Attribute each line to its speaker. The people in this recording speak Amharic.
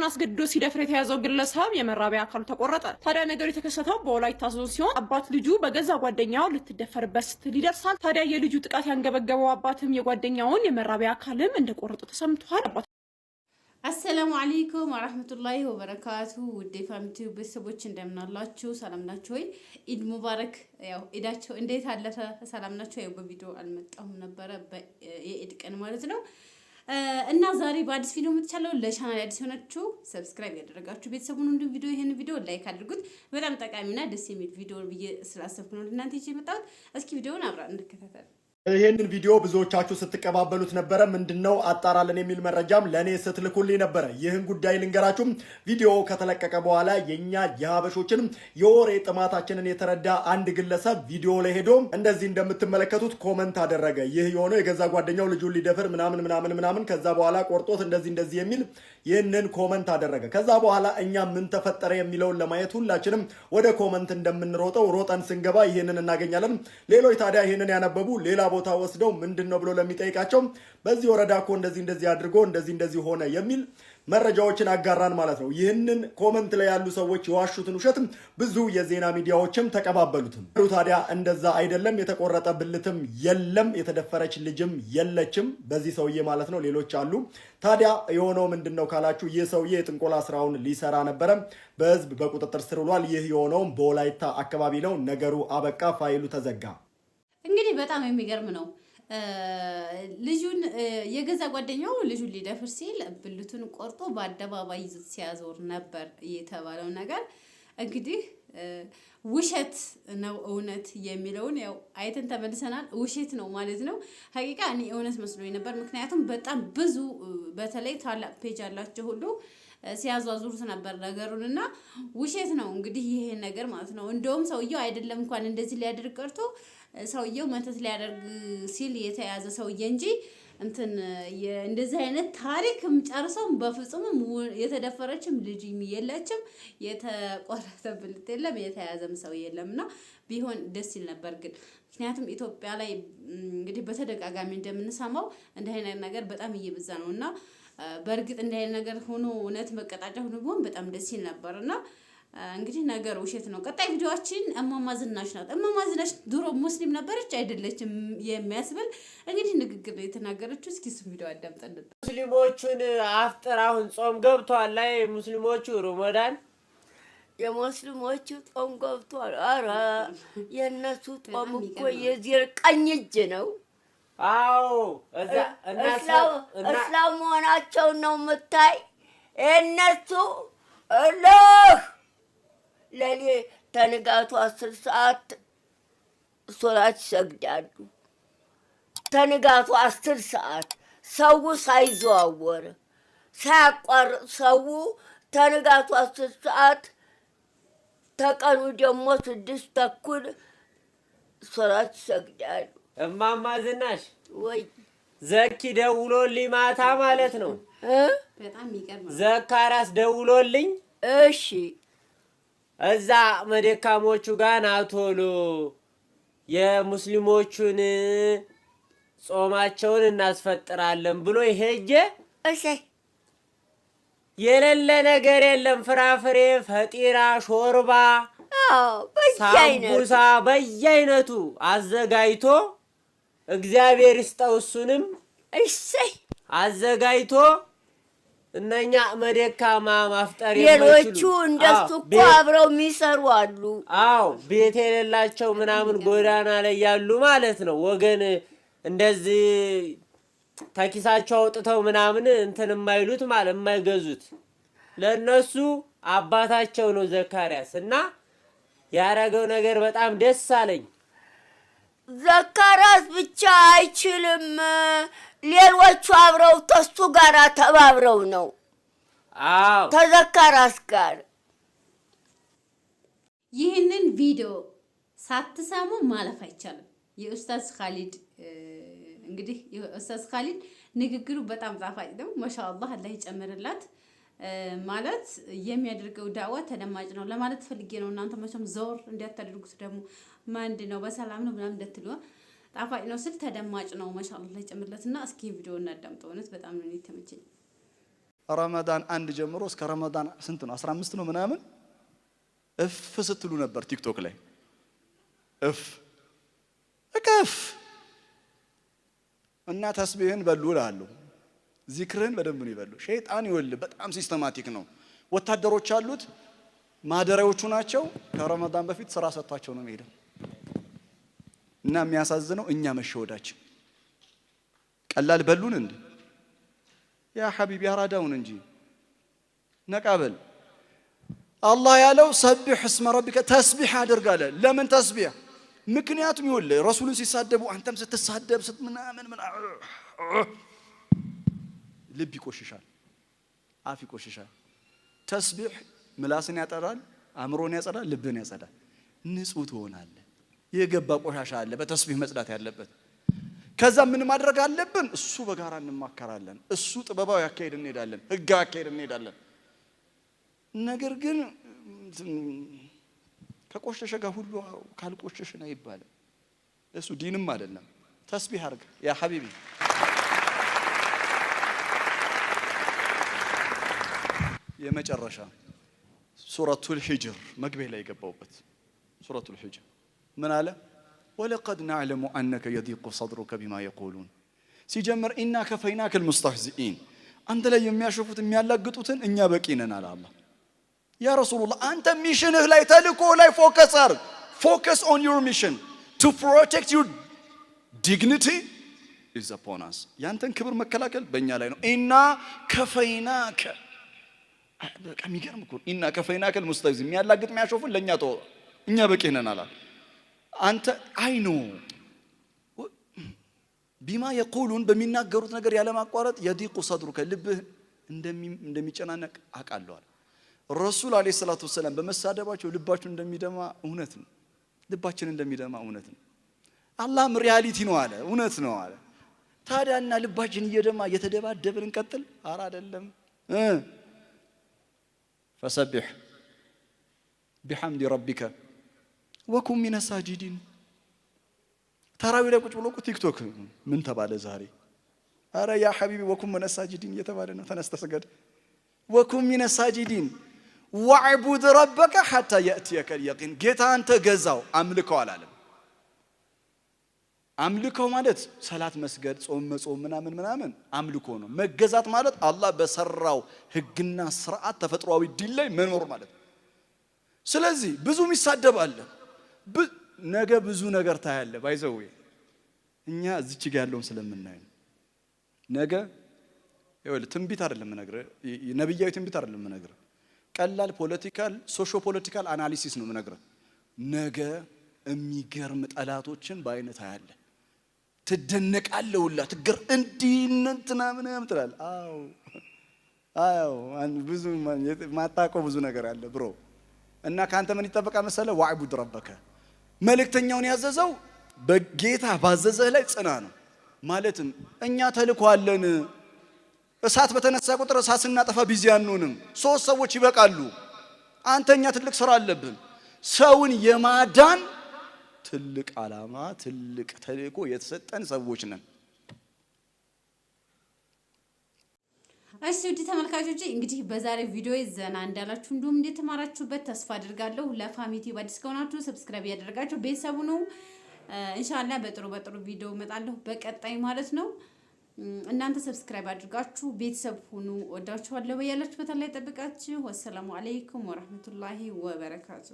Speaker 1: ልጇን አስገድዶ ሲደፍር የተያዘው ግለሰብ የመራቢያ አካሉ ተቆረጠ። ታዲያ ነገሩ የተከሰተው በወላይታ ዞን ሲሆን አባት ልጁ በገዛ ጓደኛው ልትደፈርበት ስትል ይደርሳል። ታዲያ የልጁ ጥቃት ያንገበገበው አባትም የጓደኛውን የመራቢያ አካልም እንደቆረጡ ተሰምቷል።
Speaker 2: አሰላሙ አለይኩም ወራህመቱላሂ ወበረካቱ። ውዴ ፋሚሊ ቤተሰቦች እንደምን አላችሁ? ሰላም ናችሁ ወይ? ኢድ ሙባረክ። ያው ኢዳቸው እንዴት አለፈ? ሰላም ናችሁ? ያው በቪዲዮ አልመጣሁም ነበረ የኢድ ቀን ማለት ነው። እና ዛሬ በአዲስ ቪዲዮ መጥቻለሁ። ለቻናል አዲስ ሆናችሁ ሰብስክራይብ ያደረጋችሁ ቤተሰቡን እንዲሁም ይሄን ቪዲዮ ላይክ አድርጉት። በጣም ጠቃሚና ደስ የሚል ቪዲዮ ብዬ ስላሰብኩ ነው እናንተ ይዤ መጣሁት። እስኪ ቪዲዮውን አብረን እንከታተል።
Speaker 3: ይሄንን ቪዲዮ ብዙዎቻችሁ ስትቀባበሉት ነበረ። ምንድነው አጣራለን የሚል መረጃም ለኔ ስትልኩልኝ ነበረ። ይህን ጉዳይ ልንገራችሁ። ቪዲዮ ከተለቀቀ በኋላ የኛ የሀበሾችን የወሬ ጥማታችንን የተረዳ አንድ ግለሰብ ቪዲዮ ላይ ሄዶ እንደዚህ እንደምትመለከቱት ኮመንት አደረገ። ይህ የሆነው የገዛ ጓደኛው ልጁን ሊደፍር ምናምን ከዛ በኋላ ቆርጦት እንደዚህ የሚል ይህንን ኮመንት አደረገ። ከዛ በኋላ እኛ ምን ተፈጠረ የሚለውን ለማየት ሁላችንም ወደ ኮመንት እንደምንሮጠው ሮጠን ስንገባ ይህንን እናገኛለን። ሌሎች ታዲያ ይህንን ያነበቡ ሌላ ቦታ ወስደው ምንድነው ብሎ ለሚጠይቃቸው በዚህ ወረዳ እኮ እንደዚህ አድርጎ እንደዚህ ሆነ የሚል መረጃዎችን አጋራን ማለት ነው። ይህንን ኮመንት ላይ ያሉ ሰዎች የዋሹትን ውሸት ብዙ የዜና ሚዲያዎችም ተቀባበሉትም። ታዲያ እንደዛ አይደለም። የተቆረጠ ብልትም የለም፣ የተደፈረች ልጅም የለችም በዚህ ሰውዬ ማለት ነው። ሌሎች አሉ። ታዲያ የሆነው ምንድነው ካላችሁ ይህ ሰውዬ የጥንቆላ ስራውን ሊሰራ ነበረ። በህዝብ በቁጥጥር ስር ውሏል። ይህ የሆነውም በወላይታ አካባቢ ነው። ነገሩ አበቃ፣ ፋይሉ ተዘጋ።
Speaker 2: እንግዲህ በጣም የሚገርም ነው። ልጁን የገዛ ጓደኛው ልጁን ሊደፍር ሲል ብልቱን ቆርጦ በአደባባይ ይዞት ሲያዞር ነበር የተባለው ነገር እንግዲህ ውሸት ነው እውነት የሚለውን ያው አይተን ተመልሰናል። ውሸት ነው ማለት ነው። ሀቂቃ እኔ እውነት መስሎኝ ነበር። ምክንያቱም በጣም ብዙ በተለይ ታላቅ ፔጅ ያላቸው ሁሉ ሲያዟዙሩት ነበር ነገሩንና ውሸት ነው እንግዲህ ይሄ ነገር ማለት ነው። እንደውም ሰውየው አይደለም እንኳን እንደዚህ ሊያደርግ ቀርቶ ሰውየው መተት ሊያደርግ ሲል የተያዘ ሰውዬ እንጂ እንደዚህ አይነት ታሪክም ጨርሰው በፍጹም የተደፈረችም ልጅ የለችም፣ የተቆረጠ ብልት የለም፣ የተያዘም ሰው የለምና ቢሆን ደስ ይል ነበር። ግን ምክንያቱም ኢትዮጵያ ላይ እንግዲህ በተደጋጋሚ እንደምንሰማው እንዲህ አይነት ነገር በጣም እየበዛ ነውና በእርግጥ እንዲህ አይነት ነገር ሆኖ እውነት መቀጣጫ ሆኖ ቢሆን በጣም ደስ ይል ነበርና እንግዲህ ነገር ውሸት ነው። ቀጣይ ቪዲዮአችን እማማ ዝናሽ ናት። እማማ ዝናሽ ድሮ ሙስሊም ነበረች አይደለችም የሚያስብል እንግዲህ ንግግር ነው የተናገረችው። እስኪ እሱ ቪዲዮ አዳምጠን።
Speaker 4: ሙስሊሞቹን አፍጥር አሁን ጾም ገብቷል ላይ ሙስሊሞቹ ረመዳን
Speaker 5: የሙስሊሞቹ ጾም ገብቷል። ኧረ የእነሱ ጾም እኮ የዚር ቀኝ እጅ ነው።
Speaker 4: አዎ
Speaker 5: እስላም መሆናቸው ነው የምታይ። እነሱ አላህ ለኔ ተንጋቱ 10 ሰዓት ሶላት ይሰግዳሉ። ተንጋቱ 10 ሰዓት ሰው ሳይዘዋወር ሳያቋርጥ ሰው ተንጋቱ 10 ሰዓት ተቀኑ ደግሞ 6 ተኩል ሶላት ይሰግዳሉ።
Speaker 4: እማማ ዝናሽ
Speaker 5: ወይ
Speaker 4: ዘኪ ደውሎልኝ ማታ ማለት ነው።
Speaker 2: በጣም ይገርም።
Speaker 4: ዘካራስ ደውሎልኝ
Speaker 5: እሺ
Speaker 4: እዛ መደካሞቹ ጋር ናቶሎ የሙስሊሞቹን ጾማቸውን እናስፈጥራለን ብሎ ይሄጀ
Speaker 5: እሺ
Speaker 4: የሌለ ነገር የለም። ፍራፍሬ፣ ፈጢራ፣ ሾርባ፣ ሳምቡሳ በየአይነቱ አዘጋጅቶ እግዚአብሔር ይስጠው እሱንም
Speaker 5: እሺ አዘጋጅቶ
Speaker 4: እነኛ መደካማ ማፍጠር
Speaker 5: ሌሎቹ እንደሱ እኮ አብረው የሚሰሩ አሉ።
Speaker 4: አዎ ቤት የሌላቸው ምናምን ጎዳና ላይ ያሉ ማለት ነው። ወገን እንደዚህ ተኪሳቸው አውጥተው ምናምን የማይሉት ማለት የማይገዙት ለነሱ አባታቸው ነው ዘካሪያስ እና ያረገው ነገር በጣም ደስ አለኝ።
Speaker 5: ዘካሪያስ ብቻ አይችልም፣ ሌሎቹ አብረው ተሱ ጋር ተባብረው ነው።
Speaker 4: አዎ
Speaker 5: ተዘካሪያስ ጋር
Speaker 2: ይህንን ቪዲዮ ሳትሰሙ ማለፍ አይቻልም። የኡስታዝ ኻሊድ እንግዲህ የኡስታዝ ኻሊድ ንግግሩ በጣም ጣፋጭ ነው። ማሻአላህ አላህ ይጨምርላት። ማለት የሚያደርገው ዳዋ ተደማጭ ነው ለማለት ፈልጌ ነው። እናንተ መቼም ዘወር እንዲያታደርጉት ደግሞ ማንድ ነው በሰላም ነው ምናምን እንደትሉ ጣፋጭ ነው ስል ተደማጭ ነው። ማሻአላህ ይጨምርላትና እስኪ ቪዲዮ እናዳምጠው። እውነት በጣም ነው የተመቸኝ።
Speaker 6: ረመዳን 1 ጀምሮ እስከ ረመዳን ስንት ነው 15 ነው ምናምን እፍ ስትሉ ነበር ቲክቶክ ላይ እፍ እና ተስቢህን በሉ እላለሁ። ዚክርን በደንብ ነው ይበሉ። ሸይጣን ይወል በጣም ሲስተማቲክ ነው። ወታደሮች አሉት ማደሪያዎቹ ናቸው። ከረመዳን በፊት ስራ ሰጥቷቸው ነው የሚሄደው። እና የሚያሳዝነው እኛ መሸወዳችን ቀላል በሉን እንዴ ያ ሐቢቢ አራዳውን እንጂ ነቃበል አላህ ያለው ሰብሕ እስመ ረቢከ ተስቢህ አድርጋለ። ለምን ተስቢህ? ምክንያቱም ይወል ረሱልን ሲሳደቡ አንተም ስትሳደብ ምናምን ልብ ይቆሽሻል፣ አፍ ይቆሽሻል። ተስቢህ ምላስን ያጠራል፣ አእምሮን ያጸዳል፣ ልብን ያጸዳል። ንጹህ ትሆናለህ። የገባ ቆሻሻ አለ በተስቢህ መጽዳት ያለበት። ከዛ ምን ማድረግ አለብን? እሱ በጋራ እንማከራለን። እሱ ጥበባዊ ያካሄድ እንሄዳለን፣ ህጋዊ ያካሄድ እንሄዳለን። ነገር ግን ከቆሸሸ ጋር ሁሉ ካልቆሸሽን አይባልም። እሱ ዲንም አይደለም። ተስቢህ አድርግ ያ ሐቢቢ። የመጨረሻ ሱረቱል ሂጅር መግቢያ ላይ የገባውበት ሱረቱል ሂጅር ምን አለ? ወለቀድ ነዕለሙ አነከ የዲቁ ሰድሩከ ቢማ የቁሉን። ሲጀምር ኢና ከፈይናከ ልሙስተህዚኢን፣ አንተ ላይ የሚያሸፉት የሚያላግጡትን እኛ በቂ ነን አለ አላህ። ያ ረሱሉላህ አንተ ሚሽንህ ላይ ተልኮ ላይ ፎከስ አድርግ። ፎከስ ኦን ዩር ሚሽን ቱ ፕሮቴክት ዩር ዲግኒቲ ኢዝ አፖን አስ። ያንተን ክብር መከላከል በእኛ ላይ ነው። ኢና ከፈይናከ በቃ የሚገርም እኮ ኢና ከፈይናከ ልሙስተህዚኢን፣ የሚያላግጥ የሚያሾፉን ለእኛ ተወው፣ እኛ በቂ ነን አለ አንተ። አይኖ ቢማ የቁሉን በሚናገሩት ነገር ያለማቋረጥ የዲቁ ሰድሩከ ልብህ እንደሚጨናነቅ አውቃለሁ። ረሱል አለይሂ ሰላቱ ወሰለም በመሳደባቸው ልባቸው እንደሚደማ እውነት ነው። ልባችን እንደሚደማ እውነት ነው። አላህም ሪያሊቲ ነው አለ፣ እውነት ነው አለ። ታዲያና ልባችን እየደማ እየተደባደብን እንቀጥል? ኧረ አይደለም። ፈሰቢሕ ቢሐምዲ ረቢከ ወኩን ሚነ ሳጂዲን። ተራዊ ላይ ቁጭ ብሎ ቲክቶክ ምን ተባለ ዛሬ? አረ ያ ሐቢቢ ወኩን ሚነ ሳጂዲን እየተባለ ነው። ተነስተ ስገድ። ወኩን ሚነ ሳጂዲን ወዕቡድ ረበከ ሐታ የእትየከል የቂን። ጌታን ተገዛው አምልከው አላለም። አምልከው ማለት ሰላት መስገድ፣ ጾም መጾም ምናምን ምናምን አምልኮ ነው። መገዛት ማለት አላህ በሰራው ህግና ስርዓት ተፈጥሯዊ ዲን ላይ መኖር ማለት ነው። ስለዚህ ብዙም ይሳደባል። ነገ ብዙ ነገር ታያለ። ባይዘው እኛ እዚች ጋር ያለውን ስለምናይ ነገ ይወል ትንቢት አይደለም የምነግርህ፣ ነብያዊ ትንቢት አይደለም የምነግርህ፣ ቀላል ፖለቲካል ሶሾ ፖለቲካል አናሊሲስ ነው የምነግርህ። ነገ የሚገርም ጠላቶችን በአይነት ታያለ፣ ትደነቃለህ ሁላ ትገር እንዲነንትና ምንም ትላለህ። አዎ ብዙ ማጣቆ ብዙ ነገር አለ ብሮ። እና ካንተ ምን ይጠበቃል መሰለህ? ወዕቡድ ረበከ። መልእክተኛውን ያዘዘው በጌታ ባዘዘህ ላይ ጽና ነው። ማለትም እኛ ተልኳለን። እሳት በተነሳ ቁጥር እሳት ስናጠፋ ቢዚ አንሆንም። 3 ሰዎች ይበቃሉ። አንተኛ ትልቅ ስራ አለብን። ሰውን የማዳን ትልቅ ዓላማ ትልቅ ተልእኮ የተሰጠን ሰዎች ነን።
Speaker 2: እሺ ውድ ተመልካቾች እንግዲህ በዛሬ ቪዲዮ ዘና እንዳላችሁ እንዲሁም እንደተማራችሁበት ተስፋ አድርጋለሁ። ለፋሚቲ አዲስ ከሆናችሁ ሰብስክራይብ ያደርጋችሁ ቤተሰቡ ነው። ኢንሻአላህ በጥሩ ቪዲዮ እመጣለሁ በቀጣይ ማለት ነው። እናንተ ሰብስክራይብ አድርጋችሁ ቤተሰብ ሁኑ። ወዳችኋለሁ። በያላችሁበት ላይ ጠብቃችሁ። ወሰላሙ አለይኩም ወራህመቱላሂ ወበረካቱ።